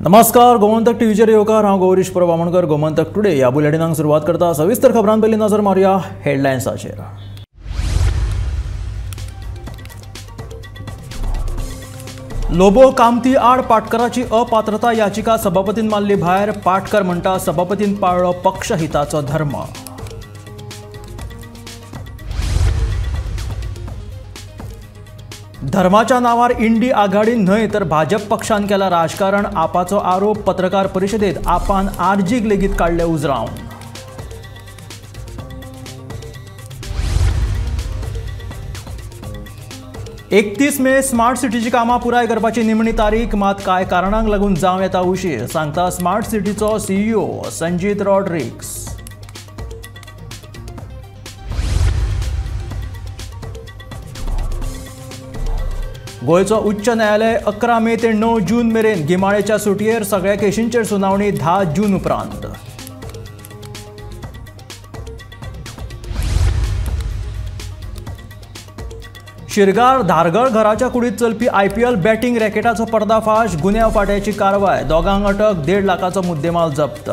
नमस्कार, गोमंतक टीव्हीचेर येवकार। हांव गौरीश प्रभामणकर। गोमंतक टुडे ह्या बुलेटिनाक सुरवात करता। सविस्तर खबरां पयलीं नजर मारया हेडलायन्साचेर। लोबो कामती आड पाटकराची अपात्रता याचिका सभापतीन मारली भायर। पाटकर म्हणटा सभापतीन पाळ्ळो पक्षहिताचो धर्म। धर्माच्या नावार इंडी आघाडीन न्हय तर भाजप पक्षान केला राजकारण, आपाचो आरोप। पत्रकार परिशदेत आपान आरजीक लेगीत काडले उजरावन। एकतीस मे स्मार्ट सिटीची कामां पुराय करपाची निमणी तारीख, मात कांय कारणांक लागून जावं येता उशीर, सांगता स्मार्ट सिटीचो सीईओ संजीत रॉड्रिक्स। गोयचो उच्च न्यायालय 11 मे ते 9 जून मेरेन गिमाळेच्या सुटयेर। सगळ्या केशींचेर सुनावणी 10 जून उपरांत। शिरगार धारगळ घराच्या कुडीत चलपी IPL बॅटिंग रॅकेटाचो पर्दाफाश, गुन्यांव फाट्याची कारवाय, दोगांक अटक, 1.5 लाखाचो मुद्देमाल जप्त।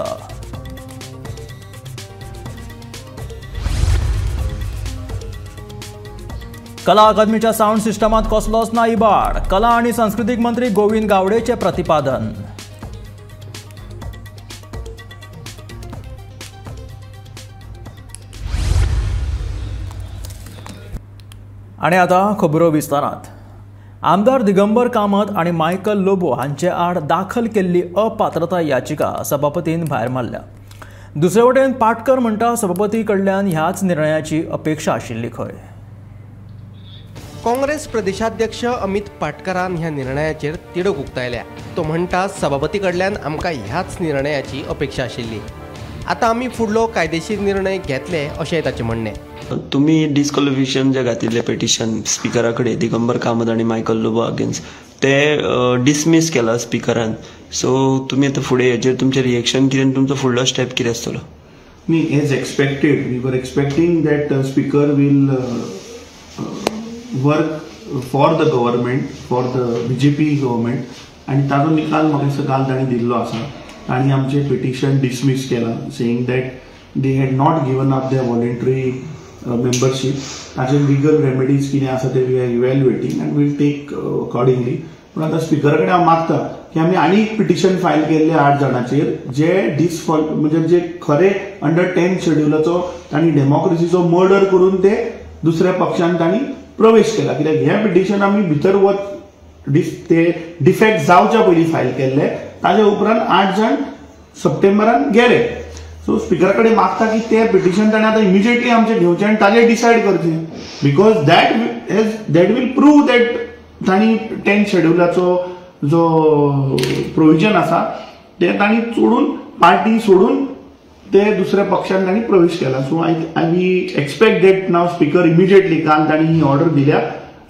कला अकादमीच्या साऊंड सिस्टमात कसलोच ना इबाड, कला आणि सांस्कृतिक मंत्री गोविंद गावडेचे प्रतिपादन। आणि आता खबरो विस्तारात। आमदार दिगंबर कामत आणि मायकल लोबो हांचे आड दाखल केल्ली अपात्रता याचिका सभापतीन भायर मारल्या। दुसरे वटेन पाटकर म्हणटा सभापती कडल्यान ह्याच निर्णयाची अपेक्षा आशिल्ली खंय। काँग्रेस प्रदेशाध्यक्ष अमित पाटकरान ह्या निर्णयाचेर तिडक उक्तायल्या। तो म्हणटा सभापती कडल्यान आमकां ह्याच निर्णयाची अपेक्षा आशिल्ली, आता आमी फुडलो कायदेशीर निर्णय घेतले अशें ताचें म्हणणें। तुम्ही डिस्क्वॉलिफिकेशन जे घातिल्लें पेटिशन स्पिकरा कडेन दिगंबर कामत आनी मायकल लोबो अगेन्स्ट ते डिसमीस केला स्पिकरान, सो तुमी आतां फुडें हेजेर तुमचें रिएक्शन कितें, तुमचो फुडलो स्टेप कितें आसतलो? न्ही, as expected we were expecting that speaker will work for the government, for the BJP government, आणि ताजो निकाल म्हाका दिसता काल ताणी दिल्लो आसा। ताणी आमचें पिटिशन डिसमीस केलां, saying that they had not given up their voluntary membership. ताचे लिगल रेमेडीज कितें आसा ते we are evaluating and will take accordingly. पूण आतां स्पिकरा कडेन हांव मागता की आमी आनी एक पिटिशन फायल केल्ले 8 जाणांचेर जे म्हणजे जे खरे अंडर 10 शेड्युलाचो ताणी डेमोक्रेसीचो मर्डर करून ते दुसऱ्या पक्षान ताणी प्रवेश केला, कित्याक हें पिटिशन आमी भितर ते डिफेक्ट जावच्या पयलीं फायल केल्ले, ताजे उपरांत 8 जाण सप्टेंबरान गेले। सो स्पिकरा कडेन मागता की ते पिटिशन ताणें आतां इमिजिएटली आमचे घेवचें आनी ताजेर डिसायड करचें, because that will prove that ताणी 10 शेड्युलाचो जो प्रोविजन आसा ते ताणी सोडून, पार्टी सोडून ते दुसऱ्या पक्षान ताणी प्रवेश केला। So we expect that now speaker immediately काल ताणी ही ऑर्डर दिल्या,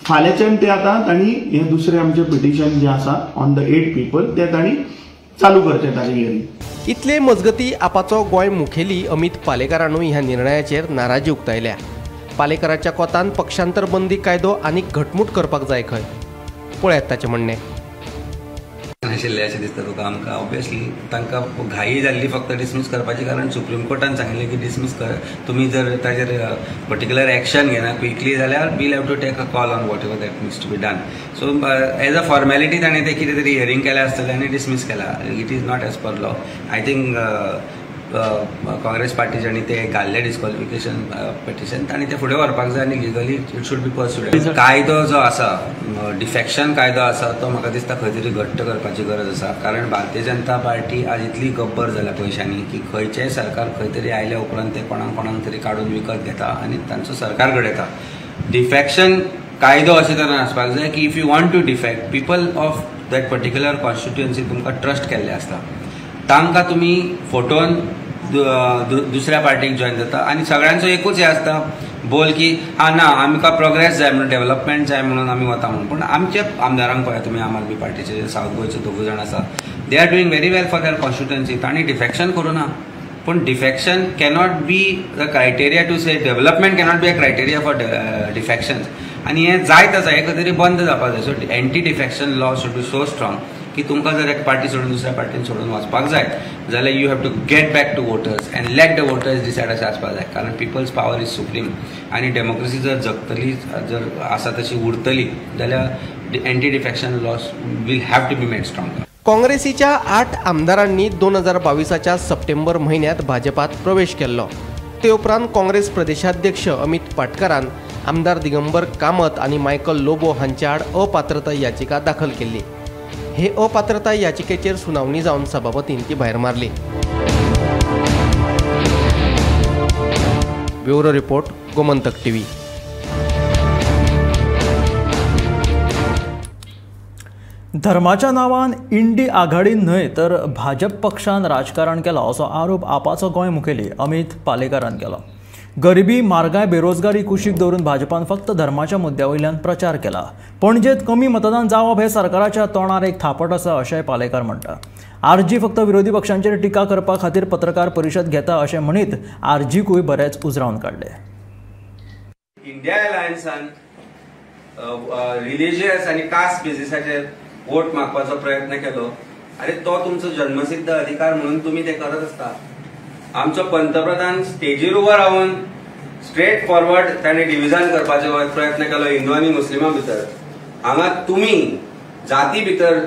फाल्यांच्यान ते आतां ताणी हे दुसरे आमचे पिटिशन जे आसा ऑन द 8 पीपल ते ताणी चालू करचें ताजे हियरींग। इतले मजगती आपाचो गोंय मुखेली अमित पालेकरानूय ह्या निर्णयाचेर नाराजी उक्तायल्या। पालेकराच्या कोतान पक्षांतर बंदी कायदो आनीक घटमूट करपाक जाय खंय, पळयात ताचें म्हणणें। आशिल्लें अशें दिसता तुका आमकां। ऑब्वियसली तांकां घाई जाल्ली फक्त डिसमीस करपाची, कारण सुप्रीम कोर्टान सांगिल्लें की डिसमीस कर, तुमी जर ताजेर पर्टिक्युलर एक्शन घेना क्विकली जाल्यार will have to take a call on whatever that needs to be done. So as a formality ताणें ते कितें तरी हियरींग केलें आसतलें आनी डिसमीस केला। It is not as per law. I think Congress पार्टीच्यांनी ते घाल्ले डिस्क्वॉलिफिकेशन पिटिशन, तांणी ते फुडें व्हरपाक जाय आनी लिगली इट शूड बी पर्स्युड। कायदो जो आसा, डिफेक्शन कायदो आसा, तो म्हाका दिसता खंय तरी घट्ट करपाची गरज आसा, कारण भारतीय जनता पार्टी आज इतली गब्बर जाल्या पयशांनी की खंयचेंय सरकार खंय तरी आयल्या उपरांत ते कोणाक तरी काडून विकत घेता आनी तांचो सरकार घडयता। डिफेक्शन कायदो अशें तरेन आसपाक जाय की if you want to defect, people of that particular constituency तुमकां ट्रस्ट केल्ले आसता, तांकां तुमी फोटोवन दुसऱ्या पार्टीक जॉइन जाता आनी सगळ्यांचो एकूच हे आसता बोल की ना आमकां प्रोग्रेस जाय म्हणून, डेव्हलपमेंट जाय म्हणून आमी वता म्हणून। पूण आमच्या आमदारांक पळया तुमी, आम आदमी पार्टीचे जे सावथ गोंयचे 2 जाण आसा, they are doing very well for their constituency, तांणी डिफेक्शन करूं ना। पण defection cannot be the criteria to say development cannot be a criteria for defections आनी हें जायत आसा हें खंय तरी बंद जावपाक जाय. So anti defection law should be so strong की तुमकां जर एक पार्टी सोडून दुसऱ्या पार्टीन सोडून वचपाक जाय जाल्यार you have to get back to voters and let the voters decide अशें आसपाक जाय. कारण पिपल्स पावर इज सुप्रीम आनी डेमोक्रेसी जर जगतली जर आसा तशी उरतली जाल्यार anti defection laws will have to be made strong. काँग्रेसीच्या 8 आमदारांनी 2022च्या सप्टेंबर महिन्यात भाजपात प्रवेश केल्लो. ते उपरांत काँग्रेस प्रदेशाध्यक्ष अमित पाटकरान आमदार दिगंबर कामत आणि मायकल लोबो हांच्या आड अपात्रता याचिका दाखल केल्ली. हे अपात्रता याचिकेचेर सुनावणी जावन सभापतीन ती भायर मारली. Bureau report, Gomantak TV. धर्माच्या नांवान इंडी आघाडी न्हय तर भाजप पक्षान राजकारण केला असो आरोप आपाचो गोंय मुखेली अमित पालेकरान केलो. गरिबी, म्हारगाय, बेरोजगारी कुशीक दवरून भाजपान फक्त धर्माच्या मुद्द्यावयल्यान प्रचार केला. पणजेत कमी मतदान जावप हे सरकाराच्या तोंडार एक थापट आसा अशेंय पालेकार म्हणटा. आरजी फक्त विरोधी पक्षांचेर टिका करपा खातीर पत्रकार परिशद घेता अशें म्हणीत आरजीकूय बरेच उजरावन काडले. इंडिया अलायन्सान रिलिजियस आनी कास्ट बेसिसाचेर वोट मागपाचो प्रयत्न केलो. अरे तो तुमचो जन्मसिद्ध अधिकार म्हणून तुम्ही ते करत असता. आमचो पंतप्रधान स्टेजीर उबो रावन स्ट्रेट फॉरवर्ड ताणें डिव्हिजन करपाचो प्रयत्न केलो हिंदू आनी मुस्लिमां भितर. हांगा तुमी जाती भितर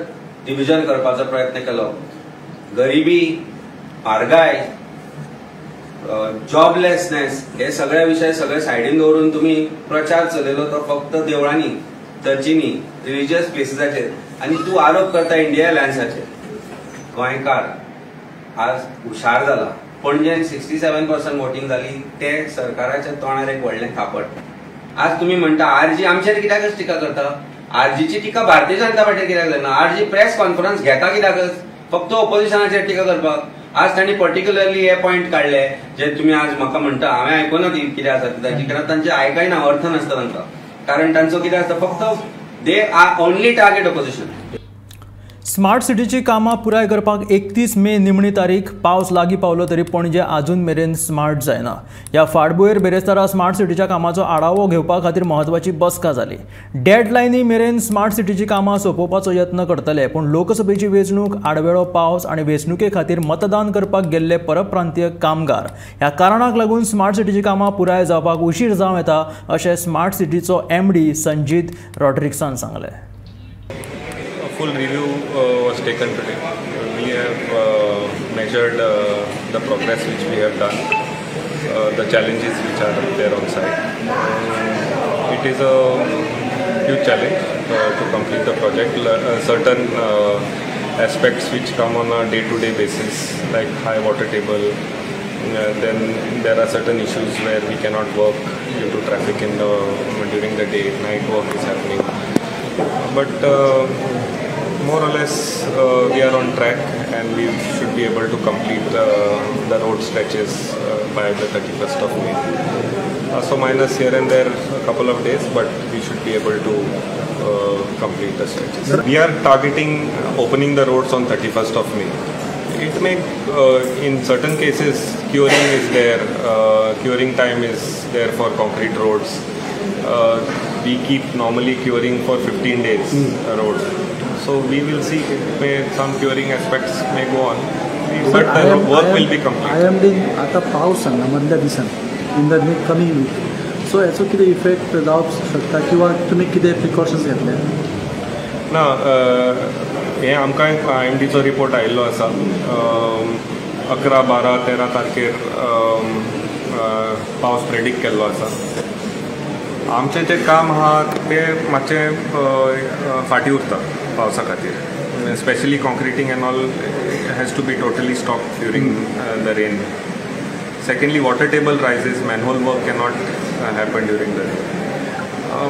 डिव्हिजन करपाचो प्रयत्न केलो. गरिबी, म्हारगाय, जॉबलेसनेस हे सगळे विषय सगळे सायडीन दवरून तुम्ही प्रचार चलयलो तो फक्त देवळांनी, चर्चींनी, रिलिजियस प्लेसीसाचेर आनी तूं आरोप करता इंडिया अलायन्साचेर. गोंयकार आज हुशार जाला. पणजेन 67% वोटिंग जाली. ते सरकाराच्या तोंडार एक व्हडलें थापट. आज तुम्ही म्हणटा आरजी आमचेर कित्याकच टिका करता. आरजीची टिका भारतीय जनता पार्टीर कित्याक जायना. आरजी प्रेस कॉन्फरन्स घेता कित्याकच फक्त ऑपोजिशनाचेर टिका करपाक. आज तांणी पर्टिक्युलरली हे पॉइंट काढले जे तुम्ही आज म्हाका म्हणटा हांवें आयकूना ती कितें आसा ताची. कारण तांचे आयकायना, अर्थ नासता तांकां. कारण तांचो कितें आसता फक्त they are only target opposition. Smart सिटीची कामां पुराय करपाक 31 मे निमणी तारीख. पावस लागीं पावलो तरी पणजे आजून मेरेन स्मार्ट जायना. ह्या फाटभुंयेर बेरेस्तारा स्मार्ट सिटीच्या कामाचो आढावो घेवपा खातीर म्हत्वाची बसका जाली. डेडलायनी मेरेन स्मार्ट सिटीची कामां सोंपोवपाचो यत्न करतले. पूण लोकसभेची वेंचणूक, आडवेळो पावस आनी वेंचणुके खातीर मतदान करपाक गेल्ले परप्रांतीय कामगार ह्या कारणाक लागून स्मार्ट सिटीची कामां पुराय जावपाक उशीर जावं येता अशें स्मार्ट सिटीचो MD संजीत रॉड्रिक्सान सांगलें. Full review was taken today. We have measured the progress which we have done, the challenges which are there on site. It is a huge challenge to complete the project. Certain aspects which come on a day-to-day basis, like high water table. Then there are certain issues where we cannot work due to traffic during the day. Night work is happening, but more or less we are on track and we should be able to complete the road stretches by the 31st of May. So minus here and there a couple of days, but we should be able to complete the stretches. We are targeting opening the roads on 31st of May. It may, in certain cases, curing is there, curing time is there for concrete roads. We keep normally curing for 15 days road. So we will see, some curing aspects may go on, but the work will be complete. I am doing आता पाऊस सांगा मधल्या दिसान in the coming week. So याचो कितें effect जावप शकता किंवा तुमी कितें प्रिकॉशन्स घेतले? ना हे आमकां IMDचो रिपोर्ट आयिल्लो आसा. 11, 12, 13 तारखेर पावस प्रेडिक्ट केल्लो आसा. आमचें जें काम आहा तें मातशें फाटीं उरता पावसा खातीर. Especially concreting and all has to be totally stopped during the rain. Secondly, water table rises, manhole work cannot happen during the rain.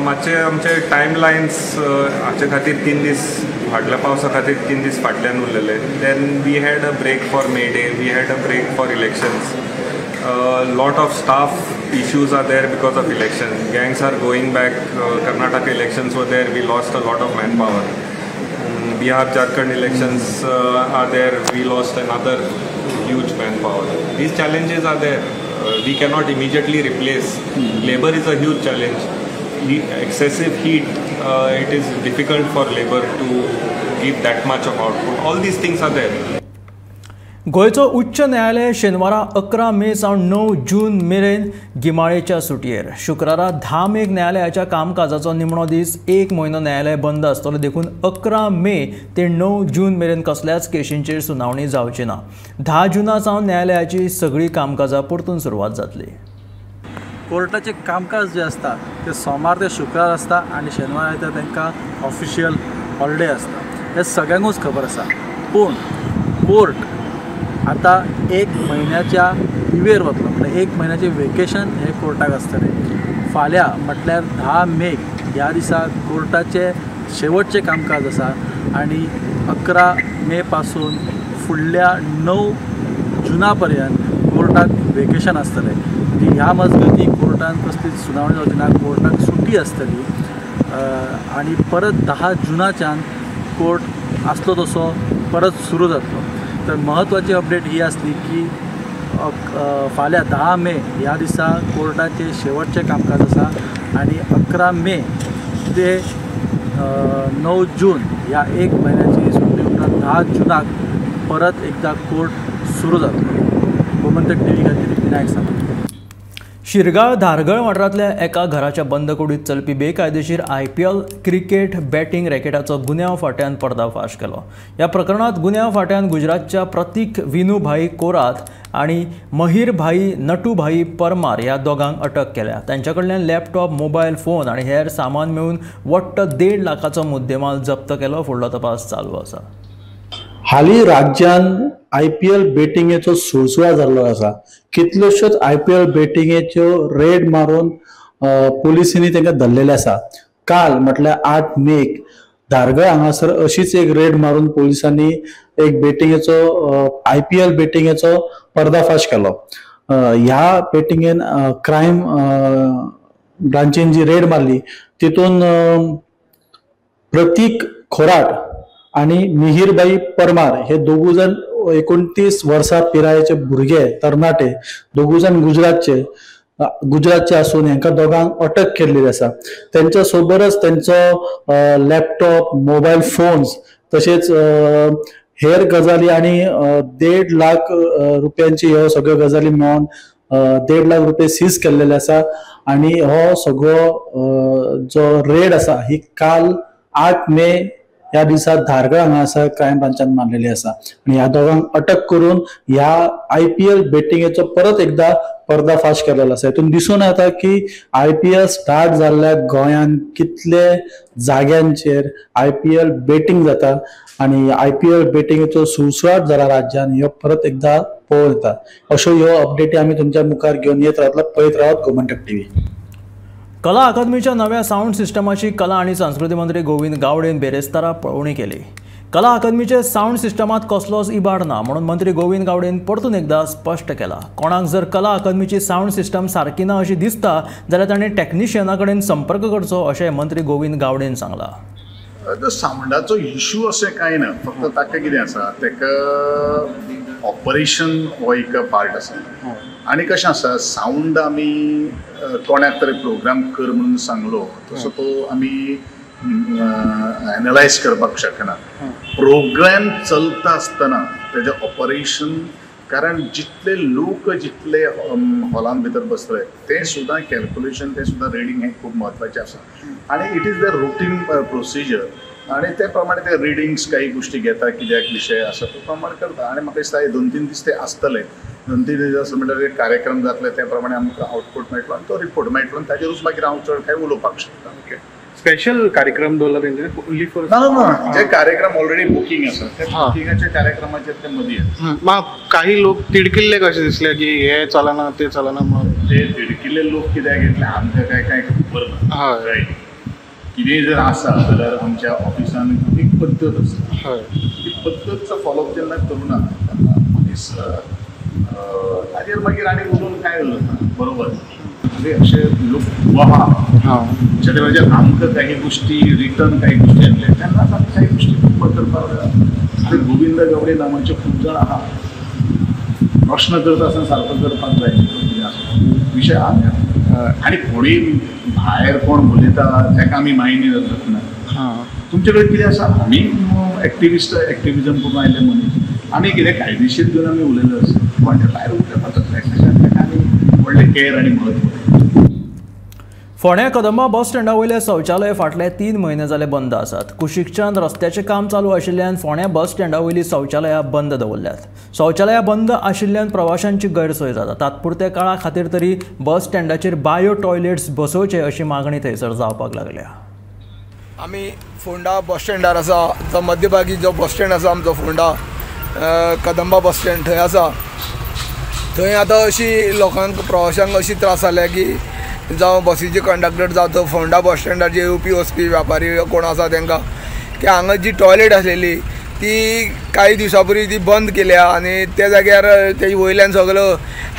मातशे आमचे टायमलायन्स हाचे खातीर 3 दीस फाटल्या पावसा खातीर 3 दीस फाटल्यान उरलेले. Then we had a break for May Day, we had a break for elections. Lot of staff issues are there because of election. Gangs are going back. Karnataka elections were there. We lost a lot of manpower. Bihar, Jharkhand elections are there. We lost another huge manpower. These challenges are there. We cannot immediately replace. Labor is a huge challenge. Excessive heat, it is difficult for labor to give that much of output. All these things are there. गोयचो उच्च न्यायालय शेनवारा 11 मे सावन 9 जून मेरेन गिमाळेच्या सुटयेर. शुक्रारा 10 make न्यायालयाच्या कामकाजाचो निमणो दीस 1 म्हयनो न्यायालय बंद आसतलो देखून 11 मे ते 9 जून मेरेन कसल्याच केशींचेर सुनावणी जावची ना. 10 जुना सावन न्यायालयाची सगळी कामकाजां परतून सुरवात जातली. कोर्टाचे कामकाज जे असता ते सोमार ते शुक्रार असता आणि शेनवार येता तांकां ऑफिशियल हॉलिडे असता. हे सगळ्यांकूच खबर आसा. पूण कोर्ट आता 1 महिन्याच्या लिवेर वतलो. म्हणजे 1 महिन्याचे वेकेशन हे कोर्टाक आसतले. फाल्यां म्हटल्यार 10 मे ह्या दिसा कोर्टाचे शेवटचे कामकाज आसा आणि 11 मे पासून फुडल्या 9 जुना पर्यंत कोर्टाक वेकेशन आसतलें. म्हणजे ह्या मजगती कोर्टान कसलीच सुनावणी जावची ना. कोर्टाक सुटी आसतली आणि परत 10 जुनाच्यान कोर्ट आसलो तसो परत सुरू जातलो. तर महत्त्वाची अपडेट ही असली की फाल्यां 10 मे ह्या दिसा कोर्टाचे शेवटचे कामकाज आसा आणि 11 मे ते 9 जून ह्या 1 महिन्याची सुटी उपरांत 10 जुनाक परत एकदा कोर्ट सुरू जातलो. गोमंतक TV खातीर विनायक सामंत. शिरगाळ धारगळ वाठारांतल्या एका घराच्या बंद कुडीत चलपी बेकायदेशीर IPL क्रिकेट बॅटिंग रॅकेटाचो गुन्यांव फाट्यान पर्दाफाश केलो. ह्या प्रकरणात गुन्यांव फाट्यान गुजरातच्या प्रतीक विनूभाई कोरात आणि महिरभाई नटूभाई परमार ह्या दोगांक अटक केल्या. त्यांच्या कडल्यान लॅपटॉप, मोबायल फोन आणि हेर सामान मेळून वट्ट 1.5 लाखाचो मुद्देमाल जप्त केलो. फुडलो तपास चालू आसा. हालीं राज्यान IPL बेटिंगेचो सुळसुळा जाल्लो आसा. कितल्योश्योच IPL बेटिंगेच्यो रेड मारून पुलिसांनी तांकां धरलेले आसा. काल म्हटल्यार 8 मेक धारगळ हांगासर अशीच एक रेड मारून पुलिसांनी एक बेटिंगेचो IPL बेटिंगेचो पर्दाफाश केलो. ह्या बेटिंगेन क्रायम ब्रांचेन जी रेड मारली तितून प्रतीक खोराट आणि मिहीरबाई परमार हे दोगूय जण 29 वर्सां पिरायेचे भुरगे तरणाटे दोगूय जण गुजरातचे असून हांकां दोगांक अटक केल्ली आसा. त्यांच्या सोबतच त्यांचो लॅपटॉप, मोबायल फोन्स तशेंच हेर गजाली आणि 1.5 लाख रुपयांची ह्यो सगळ्यो गजाली मेळोन 1.5 लाख रुपये सीज केल्लेले आसा. आणि हो सगळो जो रेड आसा ही काल 8 मे ह्या दिसा धारगळ हांगासर क्रायम ब्रांचान मारलेली आसा. आणि ह्या दोगांक अटक करून ह्या IPL बेटिंगेचो परत एकदा पर्दाफाश केलेलो आसा. हितून दिसून येता की IPL स्टार्ट जाल्ल्या गोंयान कितले जाग्यांचेर IPL बेटिंग जाता आणि IPL बेटिंगेचो सुळसुळाट जाला राज्यान ह्यो परत एकदा पळोवन येता. अश्यो ह्यो अपडेटी आमी तुमच्या मुखार घेवन येत रावतलो. पळयत रावत गोमंतक TV. कला अकादमीच्या नव्या साऊंड सिस्टमाची कला आणि संस्कृती मंत्री गोविंद गावडेन बेरेस्तारा पळोवणी केली. कला अकादमीचे साऊंड सिस्टमात कसलोच इबाड ना म्हणून मंत्री गोविंद गावडेन परतून एकदा स्पश्ट केला. कोणाक जर कला अकादमीची साऊंड सिस्टम सारकी ना अशी दिसता जाल्यार ताणें टॅक्निशियना कडेन संपर्क करचो अशें मंत्री गोविंद गावडेन सांगला. साऊंडाचो इश्यू अशें कांय ना. फक्त ताका कितें आसा ताका ऑपरेशन हो एक पार्ट आसा. आनी कशें आसा साऊंड आमी कोणाक तरी प्रोग्राम कर म्हणून सांगलो तसो तो आमी एनालायज करपाक शकना. प्रोग्राम चलता आसतना तेजें ऑपरेशन कारण जितले लोक जितले हॉलान भितर बसले ते सुद्दां कॅल्क्युलेशन ते सुद्दां रिडींग हें खूब म्हत्वाचें आसा. आनी it is the routine procedure आणि त्या प्रमाणे ते रिडिंग्स काही गोष्टी घेता कित्याक विशय आसा तो प्रमाणे करता. आणि म्हाका दिसता 2-3 दीस ते आसतले. 2-3 दीस आसले म्हणटकीर कार्यक्रम जातले त्या प्रमाणे आमकां आउटपूट मेळटलो आणि तो रिपोर्ट मेळटलो आणि ताजेरूच मागीर हांव चड काय उलोवपाक शकता. ओके. स्पेशल कार्यक्रम दवरला तेंच्यानी ओन्ली फॉर ना जे कार्यक्रम ऑलरेडी बुकींग आसा त्या बुकिंगाच्या कार्यक्रमाचेर ते मदीं येता. काही लोक तिडकिल्ले कशे दिसले की हे चलना ते चलना म्हणून ते तिडकिल्ले लोक कित्याक येतले आमकां काय खबर ना. कितेंय जर आसा जाल्यार आमच्या ऑफिसान एक पद्दत आसा. ती पद्दतचो फॉलोअप जेन्ना करूना तेन्ना मनीस ताजेर मागीर आनी उलोवन काय उलयना. बरोबर अशे लोक वहा जे म्हणजे आमकां काही गोष्टी रिटर्न काही गोष्टी येतले तेन्नाच आमी काही गोष्टी करपाक गोविंद गावडे नांवाचे खूब जाण आहा प्रश्न करता आसतना सारको करपाक जाय कितें आसा विशय आहा आनी कोणूय भायर कोण उलयता ताका आमी मायंड जातात ना तुमचे कडेन कितें आसा आमी एक्टिविजम करून आयले मनीस आमी कितें कायदेशीर घेवन आमी उलयले आसा कोण भायर उलयता ताका आमी व्हडलें केअर आनी म्हत्व. फोंड्या कदंबा बस स्टँडा वयले शौचालय फाटले 3 म्हयने जाले बंद आसात. कुशिकच्यान रस्त्याचें काम चालू आशिल्ल्यान फोंड्या बस स्टँडा वयलीं शौचालयां बंद दवरल्यात. शौचालयां बंद आशिल्ल्यान प्रवाशांची गैरसोय जाता. तात्पुरत्या काळा खातीर तरी बस स्टँडाचेर बायो टॉयलेट्स बसोवचे अशी मागणी थंयसर जावपाक लागल्या. आमी फोंडा बस स्टँडार आसा. जो मध्यभागी जो बस स्टँड आसा आमचो फोंडा कदंबा बस स्टँड थंय आसा. थंय आतां अशी लोकांक प्रवाशांक अशी त्रास जाल्या की जावं बसीचे कंडक्टर जावं तो फोंडा बस स्टँडार जे येवपी वचपी व्यापारी कोण आसा तांकां की हांगा जी टॉयलेट आसलेली ती काही दिवसां पयलीं ती बंद केल्या आनी त्या जाग्यार तेजे वयल्यान सगळो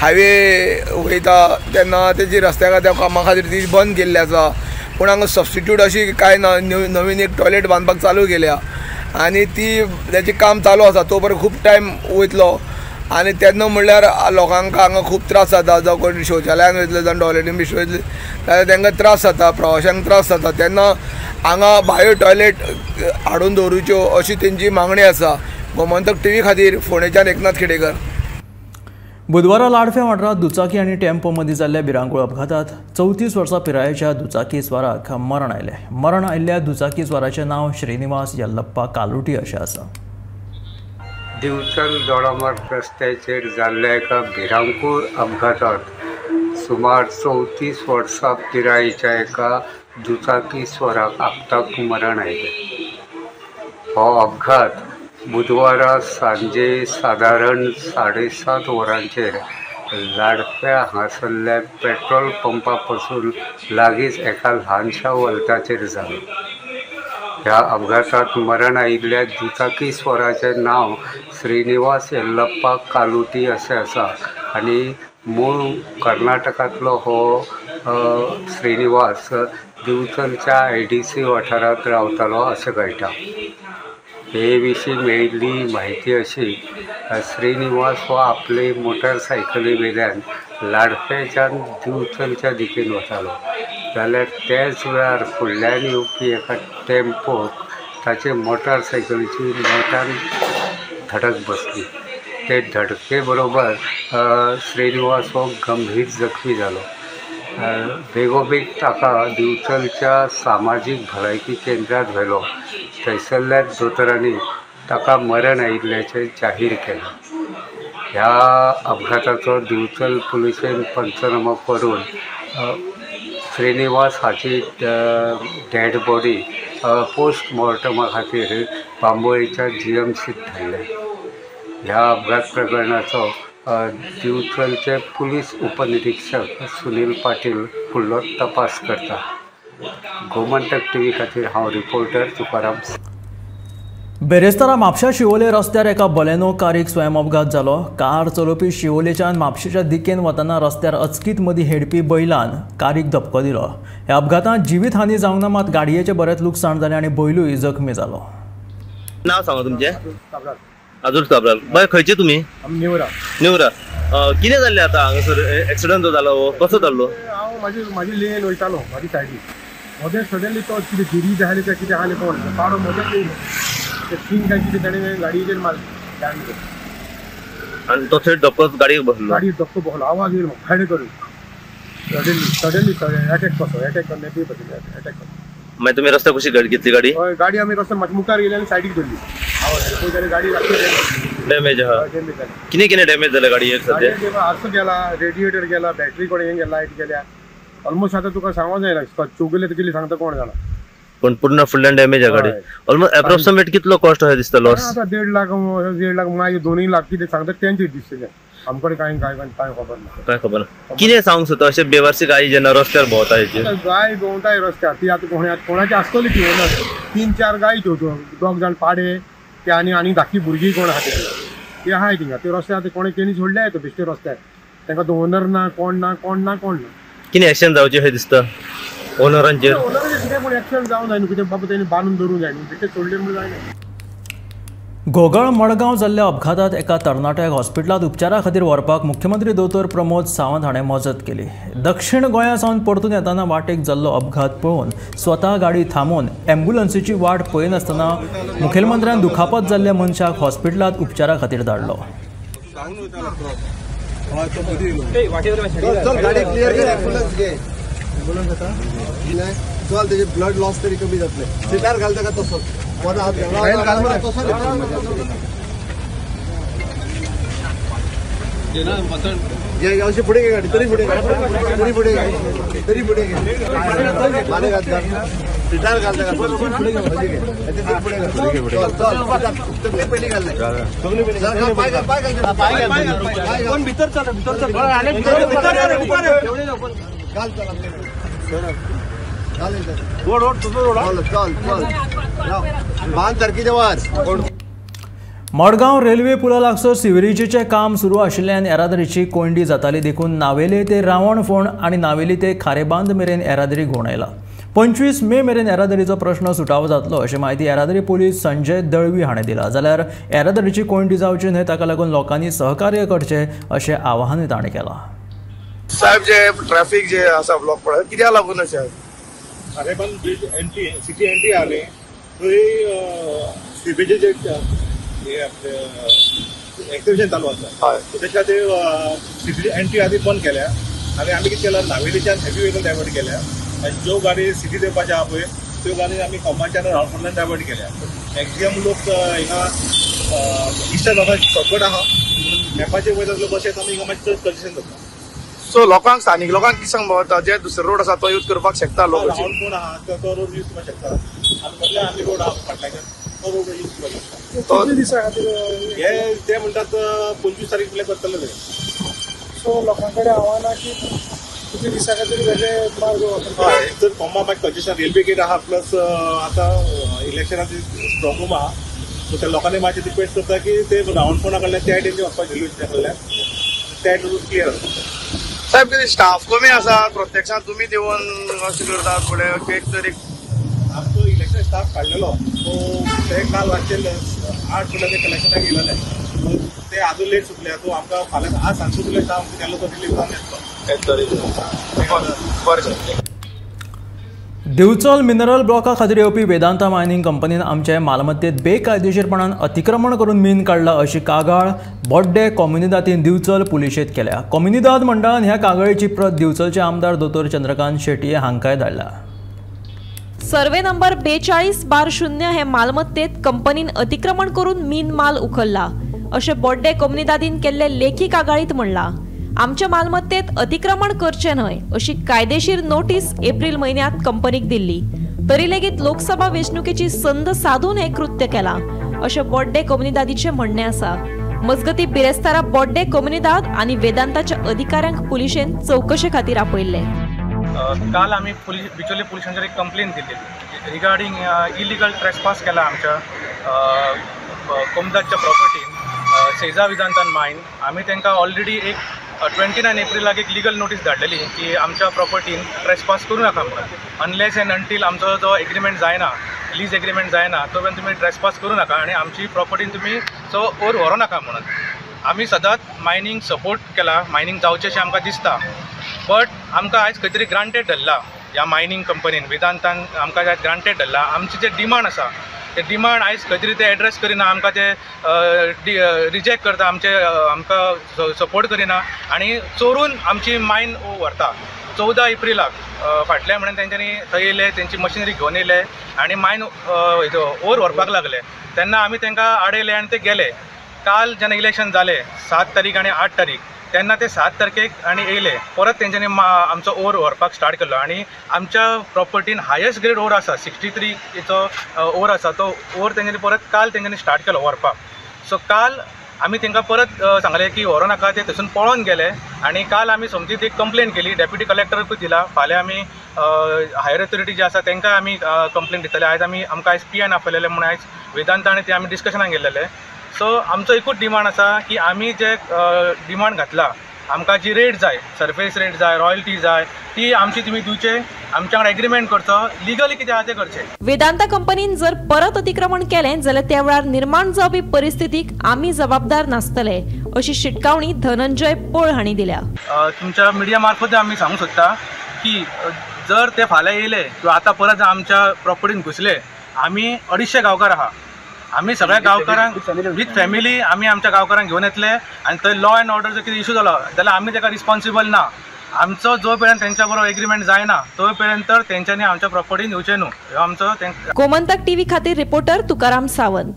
हायवे वयता तेन्ना तेजी रस्त्या त्या कामा खातीर ती बंद केल्ली आसा. पूण हांगा सबस्टिट्यूट अशी कांय ना, नवीन एक टॉयलेट बांदपाक चालू केल्या आनी ती तेजें काम चालू आसा. तो पर्यंत खूब टायम वयतलो आनी तेन्ना म्हणल्यार लोकांक हांगा खूब त्रास जाता. जावं कोण शौचालयान वयतले जावं टॉयलेटीन बी वयतले जाल्यार तांकां त्रास जाता, प्रवाशांक त्रास जाता. तेन्ना हांगा बायो टॉयलेट हाडून दवरूच्यो अशी तेंची मागणी आसा. गोमंतक टीव्ही खातीर फोंडेच्यान एकनाथ खेडेकर. बुधवारा लाडफे वाठारांत दुचाकी आनी टेम्पो मदीं जाल्ल्या भिरांकूळ अपघातात 34 वर्सां पिरायेच्या दुचाकी स्वाराक मरण आयलें. मरण आयिल्ल्या दुचाकी स्वाराचें नांव श्रीनिवास येल्लप्पा कालुटी अशें आसा. दिवचल दोडामार्ग रस्त्याचेर जाल्ल्या एका भिरांकूळ अपघातात सुमार 34 वर्सां पिरायेच्या एका दुचाकी स्वाराक आपटाक मरण आयलें. हो अपघात बुधवारा सांजे सादारण 7:30 वरांचेर लाडफ्या हांगासरल्या पेट्रोल पंपा पासून लागींच एका ल्हानशा वॉल्टाचेर जालो. ह्या अपघातात मरण आयिल्ल्या दुचाकी स्वाराचें नांव श्रीनिवास येल्लप्पा कालुटी अशें आसा आनी मूळ कर्नाटकांतलो हो श्रीनिवास दिवचलच्या IDC वाठारांत रावतालो अशें कळटा. हे विशीं मेळिल्ली म्हायती अशी श्रीनिवास हो आपले मोटारसायकली वयल्यान लाडफेच्यान दिवचलच्या दिकेन वतालो जाल्यार त्याच वेळार फुडल्यान येवपी एका टेम्पोक ताचे मोटारसायकलीची नेटान धडक बसली. ते धडके बरोबर श्रीनिवास हो गंभीर जखमी जालो. बेगोबेग ताका दिवचलच्या सामाजीक भलायकी केंद्रांत व्हेलो. थंयसरल्या दोतोरांनी ताका मरण आयिल्ल्याचें जाहीर केलें. ह्या अपघाताचो दिवचल पुलिशेन पंचनामो करून श्रीनिवास हाची डेड बॉडी पोस्टमॉर्टमा खातीर बांबोळेच्या GMCत धाडल्या. ह्या अपघात प्रकरणाचो दिवचलचे पुलीस उपनिरीक्षक सुनील पाटील फुडलो तपास करता. गोमंतक टीव्ही खातीर हांव रिपोर्टर तुकाराम. बेरेस्तारा म्हापशा शिवोले रस्त्यार एका बलेनो कारीक स्वयं अपघात जालो. कार चलोवपी शिवोलेच्यान म्हापशेच्या दिकेन वतना रस्त्यार अचकीत मदीं हेडपी बैलान कारीक धपको दिलो. ह्या अपघातांत जिवीत हानी जावंक ना, मात गाडयेचें बरेंच लुकसाण जालें आनी बैलूय जखमी जालो. नांव सांगा तुमचें? अजून साबराल. बाय खंयचे तुमी? नेवरा. कितें जाल्लें आतां हांगासर एक्सिडंट जो जालो कसो जाल्लो? हांव म्हाजी लेन वयतालो म्हाजी सायडीन मदें सडनली तो कितें गिरी जाली काय कितें आलें कोण पाडो मदें येयलो. ते तीन काय कितें ताणें गाडयेचेर मारलो आनी तो थंय धपको गाडयेक बसलो. गाडी धपको बसलो. आवाज येयलो खाणे करून सडनली अटॅक कसो अटॅक करता. मागीर तुमी रस्त्यार कशी घेतली गाडी? गाडी आमी रस्त्यार मातशी मुखार गेली आनी सायडीक धरली. गाडी डॅमेज आहा. कितें डॅमेज जालें गाडयेक सद्या? आरसो गेला, रेडिएटर गेला, बॅटरी कोण हें गेला, लायट गेल्या. ऑलमोस्ट आतां तुका सांगूंक जायना चौगुले तुगेली सांगता कोण जाणा. पण पूर्ण फुडल्यान डॅमेज आहा गाडी. ऑलमोस्ट एप्रोक्सिमेट कितलो कॉस्ट अशें दिसता लॉस? आतां 1.5 लाख मागीर 2 लाख कितें सांगता तेंचेर दिसतलें. आमकडे कांय खबर ना. कितें सांगूंक सोदता अशें बेवारसी गाय जेन्ना रस्त्यार भोंवता हेचेर? गाय भोंवताय रस्त्यार ती आतां कोणाची आसतली ती ओनर 3-4 गाय ठेवतो. 2 जाण पाडे ते आनी धाकटी भुरगीं कोण आहा ते आहाय थिंगा. ते रस्त्यार आतां कोणें तेणी सोडल्या तो बेश्टे रस्त्यार. तांकां तो ओनर ना कोण ना. कितें एक्शन जावचें अशें दिसता ओनरांचेर? ओनराचेर कितें पूण एक्शन जावं जाय न्हू. कितें बाबा तेणी बांदून दवरूंक जाय न्हू. बेश्टे सोडले म्हूण जायना. घोगळ मडगांव जाल्ल्या अपघातात एका तरणाट्याक हॉस्पिटलांत उपचारा खातीर व्हरपाक मुख्यमंत्री दोतोर प्रमोद सावंत हाणें मजत केली. दक्षिण गोंया सावन परतून येताना वाटेक जाल्लो अपघात पळोवन स्वता गाडी थांबोवन अँब्युलन्सीची वाट पळयनासतना मुखेलमंत्र्यान दुखापत जाल्ल्या मनशाक हॉस्पिटलांत उपचारा खातीर धाडलो. चल त्याचे ब्लड लॉस तरी कमी जातले. सिटार घालता का तसं माझा हात अशी पुढे घे गाडी तरी पुढे तरी पुढे तरी पुढे माने घालता सिटार घालता का पुढे पेटी घालले कोण भीतर चाल मडगांव रेल्वे पुला लागसर सिवेरेजीचे काम सुरू आशिल्ल्यान येरादारीची कोंडी जाताली देखून नावेली ते रावणफोंड आणि नावेली ते खारेबांद मेरेन येरादारी घोण आयला. 25 मे मेरेन येरादारीचो प्रश्न सुटावो जातलो अशी माहिती येरादारी पोलीस संजय दळवी हाणें दिला. जाल्यार येरादारीची कोंडी जावची न्हय ताका लागून लोकांनी सहकार्य करचें अशें आवाहनूय ताणें केलां. साहेब जे ट्रॅफिक जे आसा ब्लॉक पळय कित्याक लागून अशें Kharebandh bridge entry city entry आले थंय सीवेजीचे एक्सिबिशन चालू आसा तेच्या खातीर सिटी एंट्री आदी बंद केल्या आनी आमी कितें केलां नावेलीच्यान हेवी व्हेकल डायवर्ट केल्या आनी ज्यो गाडी सिटी देवपाचे आहा पळय त्यो गाडी आमी कॉमाच्यान रावणफोंडान डायवर्ट केल्या. मॅक्झिमम लोक हिंगा इश्टान वचपाक संकट आहा मॅपाचेर वयता जाल्यार बसेस आमी हिंगा मातशें कंजेशन जाता. सो लोकांक स्थानिक लोकांक कितें सांगता जे दुसरो रोड आसा तो यूज करपाक शकता लोक रावणफोंड आहा तो रोड यूज करपाक शकता आनी कसले आमी रोड आहा फाटल्याच्यान तो रोड यूज करपाक शकता. कितले दिसा खातीर हे ते म्हणटात 25 तारीख म्हळ्यार करतले ते. सो लोकां कडेन आव्हान आहा की कितले दिसा खातीर वेगळे मार्ग हय जर कोमा मागीर कंजेशन रेल्वे गेट आहा प्लस आतां इलेक्शनाची स्ट्रॉंग रूम आहा सो त्या लोकांनी मातशें रिक्वेस्ट करता की ते रावणफोंडा कडल्यान त्या सायडीन वचपाक दिल्ली त्या कडल्यान त्या रूट क्लियर आसा. साहेब कितें स्टाफ कमी आसा प्रत्यक्षान तुमी देवन अशें करतात फुडें एक तरी आमचो इलेक्शन स्टाफ काडलेलो सो ते काल रातचे 8 फुलां ते कलेक्शनाक येयलेले ते आजून लेट सुटले सो आमकां फाल्यां आज सांजचो फुले स्टाफ केल्लो तो रिलीफ जावन दिवचल मिनरल ब्लॉका खातीर येवपी वेदांता मायनिंग कंपनीन आमचे मालमत्तेत बेकायदेशीरपणान अतिक्रमण करून मीन काडला अशी कागाळ बोड्डे कॉम्युनिदातीन दिवचल पुलिशेंत केल्या. कॉम्युनिदाद मंडळान ह्या कागाळीची प्रत दिवचलचे आमदार दोतोर चंद्रकांत शेटये हांकांय धाडल्या. सर्वे नंबर 42/0 हे मालमत्तेत कंपनीन अतिक्रमण करून मीन माल उखल्ला अशें बोड्डे कॉम्युनिदादीन केल्ले लेखी कागाळीत म्हणला. आमच्या मालमत्तेत अतिक्रमण करचे न्हय अशी कायदेशीर नोटीस एप्रिल म्हयन्यात कंपनीक दिल्ली. तरी लेगीत लोकसभा वेंचणुकेची संद साधून हे कृत्य केला अशें बोड्डे कॉम्युनिदादीचे म्हणणे आसा. मजगती बिरेस्तारा बोड्डे कॉम्युनिदाद आनी वेदांताच्या अधिकाऱ्यांक पुलिशेन चौकशे खातीर आपयल्ले. काल आमी बिचोली पुलिसांचेर एक complain Delhi regarding illegal trespass केला आमच्या कॉम्युनिदादच्या प्रॉपर्टीन सेजा वेदांतान मायन. आमी तांकां ऑलरेडी एक 29 एप्रिलाक एक लिगल नोटीस धाडलेली की आमच्या प्रॉपर्टीन ट्रेसपास करूं नाका म्हणून. अनलेस एंड अंटील आमचो जो एग्रीमेंट जायना लीज एग्रीमेंट जायना तो मेरेन तुमी ट्रेसपास करूं नाका आनी आमची प्रॉपर्टीन तुमी सो ओर व्हरो नाका म्हणून. आमी सदांच मायनींग सपोर्ट केला मायनींग जावचें अशें आमकां दिसता बट आमकां आयज खंय तरी ग्रांटेड धरला ह्या मायनींग कंपनीन वेदांतान आमकां आयज ग्रांटेड धरला. आमचे जे डिमांड आसा ते डिमांड आयज खंय तरी ते एड्रेस करिना आमकां ते रिजेक्ट करता आमकां सपोर्ट करिना आनी चोरून आमची मायन व्हरता. 14 एप्रिलाक फाटल्या म्हणून तेंच्यांनी थंय येयले तेंची मशिनरी घेवन येयले आनी मायन ओर व्हरपाक लागले तेन्ना आमी तांकां आडयले आनी ते गेले. काल जेन्ना इलेक्शन जालें 7 तारीख आनी 8 तारीख तेन्ना ते 7 तारखेक आनी येयले परत तेंच्यांनी आमचो ओर व्हरपाक स्टार्ट केलो आनी आमच्या प्रॉपर्टीन हायस्ट ग्रेड ओर आसा 63चो ओर आसा तो ओर तेंच्यांनी परत काल तेंच्यांनी स्टार्ट केलो व्हरपाक. सो काल आमी तांकां परत सांगलें की व्हरो नाका ते थंयसून पळोवन गेले आनी काल आमी समतीत एक कंप्लेन केली डेप्युटी कलेक्टराकूय दिला. फाल्यां आमी हायर ऑथॉरिटी जे आसा तांकां आमी कंप्लेन दितले. आयज आमकां आयज PN आपयलेले म्हणून आयज वेदांत आनी ते आमी डिस्कशनाक गेल्लेले. सो आमचो एकूच डिमांड आसा की आमी जे डिमांड घातला आमकां जी रेट जाय, सरफेस रेट जाय, रॉयल्टी जाय, ती आमची तुमी दिवचे, आमच्या वांगडा एग्रीमेंट करचो, लिगली कितें आहा तें करचें. वेदांता कंपनीन जर परत अतिक्रमण केलें जाल्यार त्या वेळार निर्माण जावपी परिस्थितीक आमी जबाबदार नासतले अशी शिटकावणी धनंजय पोळ हांणी दिल्या. तुमच्या मिडिया मार्फत आमी सांगूंक सोदता की जर ते फाल्यां येयले किंवा आतां परत आमच्या प्रॉपर्टीन घुसले, आमी 250 गांवकार आहा, आमी सगळ्या गांवकारांक विथ फॅमिली आमी आमच्या गांवकारांक घेवन येतले आनी थंय लॉ एंड ऑर्डर जर कितें इशू जालो जाल्यार आमी ताका रिस्पॉन्सिबल ना. आमचो जो पर्यंत तेंच्या बरोबर एग्रीमेंट जायना तो पर्यंत तेंच्यांनी आमच्या प्रॉपर्टीन येवचें न्हू. ह्यो आमचो गोमंतक टीव्ही खातीर रिपोर्टर तुकाराम सावंत.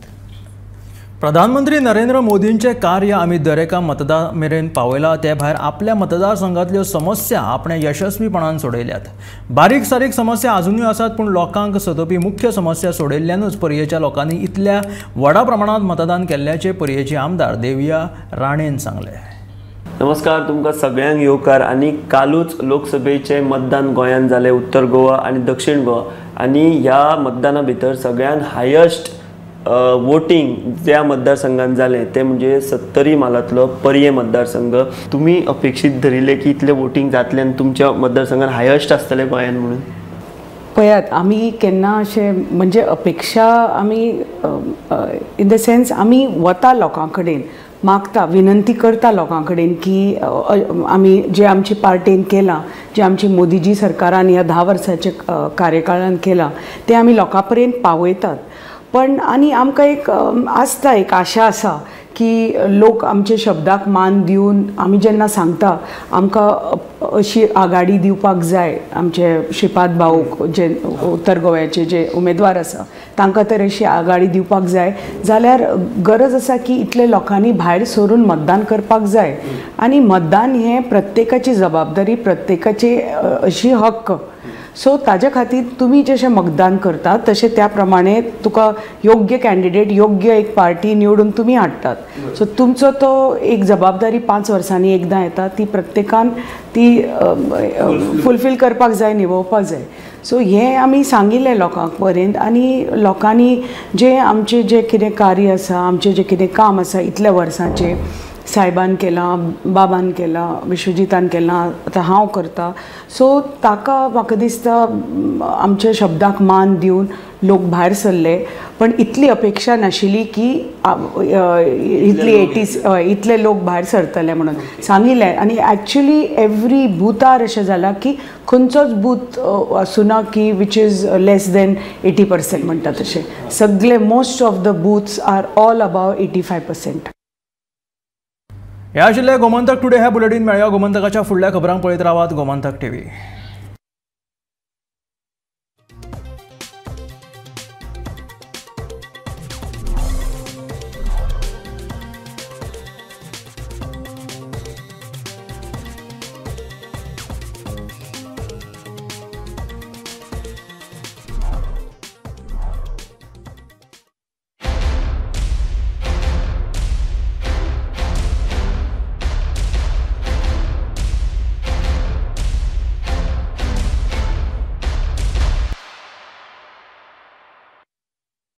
प्रधानमंत्री नरेंद्र मोदींचे कार्य आमी दरेका मतदार मेरेन पावयला. ते भायर आपल्या मतदारसंघातल्यो समस्या आपणे यशस्वीपणान सोडयल्यात. बारीक सारीक समस्या अजुनूय आसात, पूण लोकांक सतोवपी मुख्य समस्या सोडयिल्ल्यानूच पर्येच्या लोकांनी इतल्या व्हडा प्रमाणात मतदान केल्ल्याचे पर्येचे आमदार देविया राणेन सांगले. नमस्कार, तुमकां सगळ्यांक येवकार. आनी कालूच लोकसभेचें मतदान गोंयांत जालें, उत्तर गोवा आनी दक्षिण गोवा. आनी ह्या मतदाना भितर सगळ्यांत हायस्ट वोटींग ज्या मतदारसंघात जालें ते म्हणजे 70 मालांतलो पर्ये मतदारसंघ. तुमी अपेक्षीत धरिल्ले की इतलें वोटींग जातलें आनी तुमच्या मतदारसंघात हायस्ट आसतलें गोंयांत म्हणून? पळयात, आमी केन्ना अशें म्हणजे अपेक्षा आमी इन द सेन्स आमी वता लोकां कडेन, मागता, विनंती करता लोकां कडेन की आमी जे आमची पार्टीन केलां, जे आमची मोदीजी सरकारान ह्या 10 वर्साच्या कार्यकाळान केलां तें आमी लोकां पर्यंत पावयतात. पण आनी आमकां एक आसता, एक आशा आसा की लोक आमचे शब्दाक मान दिवन आमी जेन्ना सांगता आमकां अशी आघाडी दिवपाक जाय आमचे श्रीपाद भाऊक, जे उत्तर गोव्याचे जे उमेदवार आसा तांकां तर अशी आघाडी दिवपाक जाय, जाल्यार गरज आसा की इतले लोकांनी भायर सरून मतदान करपाक जाय. आनी मतदान हें प्रत्येकाची जबाबदारी, प्रत्येकाची अशी हक्क. सो ताजे खातीर तुमी जशें मतदान करतात तशें त्या प्रमाणे तुका योग्य कॅन्डिडेट, योग्य एक पार्टी निवडून तुमी हाडटात. सो तुमचो तो एक जबाबदारी 5 वर्सांनी एकदां येता, ती प्रत्येकान ती फुलफील करपाक जाय, निभोवपाक जाय. सो हें आमी सांगिल्लें लोकांक पर्यंत. आनी लोकांनी जे आमचें जें कितें कार्य आसा, आमचें जें कितें काम आसा इतल्या वर्सांचें, सायबान केलां, बाबान केलां, विश्वजितान केलां, आतां हांव करतां. सो ताका म्हाका दिसता आमच्या शब्दाक मान दिवन लोक भायर सरले. पण इतली अपेक्षा नाशिल्ली की इतले लोक भायर सरतले म्हणून सांगिल्लें. आनी एक्चुली एवरी बुथार अशें जालां की खंयचोच बूथ आसुना की वीच इज लेस देन 80% म्हणटा तशें. सगळे most of the booths are all above 85%. हे आशिल्ले गोमंतक टुडे. हे बुलेटीन मेळया गोमंतकाच्या फुडल्या खबरांक पळयत रावात गोमंतक टीव्ही.